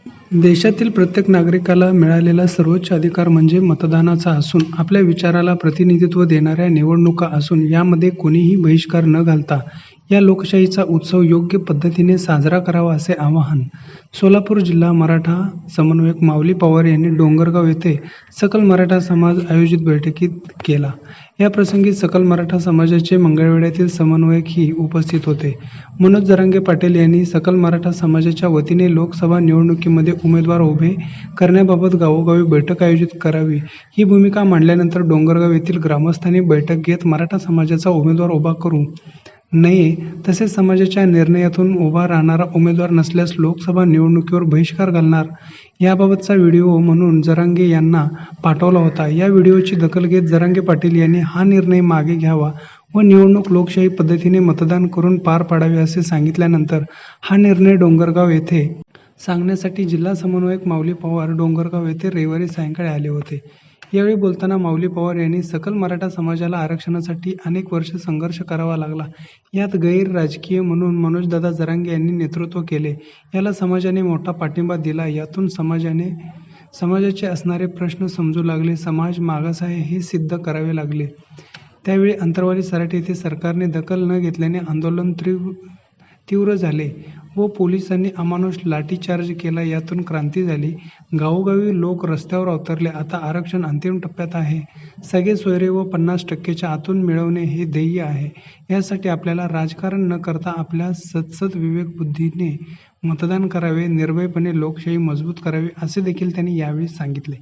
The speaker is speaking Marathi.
देशातील प्रत्येक नागरिकाला मिळालेला सर्वोच्च अधिकार म्हणजे मतदानाचा असून आपल्या विचाराला प्रतिनिधित्व देणाऱ्या निवडणुका असून यामध्ये कोणीही बहिष्कार न घालता या लोकशाहीचा उत्सव योग्य पद्धतीने साजरा करावा असे आवाहन सोलापूर जिल्हा मराठा समन्वयक माऊली पवार यांनी डोंगरगाव येथे सकल मराठा समाज आयोजित बैठकीत केला. या प्रसंगी सकल मराठा समाजाचे मंगळवेढ्यातील समन्वयकही उपस्थित होते. मनोज जरांगे पाटील यांनी सकल मराठा समाजाच्या वतीने लोकसभा निवडणुकीमध्ये उमेदवार उभे करण्याबाबत गावोगावी बैठक आयोजित करावी ही भूमिका मांडल्यानंतर डोंगरगाव येथील ग्रामस्थांनी बैठक घेत मराठा समाजाचा उमेदवार उभा करू नये तसेच समाजाच्या निर्णयातून उभा राहणारा उमेदवार नसल्यास लोकसभा निवडणुकीवर बहिष्कार घालणार याबाबतचा व्हिडिओ म्हणून जरांगे यांना पाठवला होता. या व्हिडिओची दखल घेत जरांगे पाटील यांनी हा निर्णय मागे घ्यावा व निवडणूक लोकशाही पद्धतीने मतदान करून पार पाडावे असे सांगितल्यानंतर हा निर्णय डोंगरगाव येथे सांगण्यासाठी जिल्हा समन्वयक माऊली पवार डोंगरगाव येथे रविवारी सायंकाळी आले होते. यावेळी बोलताना माऊली पवार यांनी सकल मराठा समाजाला आरक्षणासाठी अनेक वर्ष संघर्ष करावा लागला. यात गैर राजकीय म्हणून मनोजदादा जरांगे यांनी नेतृत्व केले. याला समाजाने मोठा पाठिंबा दिला. यातून समाजाचे असणारे प्रश्न समजू लागले. समाज मागास आहे हे सिद्ध करावे लागले. त्यावेळी अंतरवाली सराटी येथे सरकारने दखल न घेतल्याने आंदोलन तीव्र झाले व पोलिसांनी अमानुष लाठीचार्ज केला. यातून क्रांती झाली. गावोगावी लोक रस्त्यावर अवतरले. आता आरक्षण अंतिम टप्प्यात आहे. सगळे सोयरे व 50% आतून मिळवणे हे ध्येय आहे. यासाठी आपल्याला राजकारण न करता आपल्या सद्सद विवेकबुद्धीने मतदान करावे, निर्भयपणे लोकशाही मजबूत करावी असे देखील त्यांनी यावेळी सांगितले.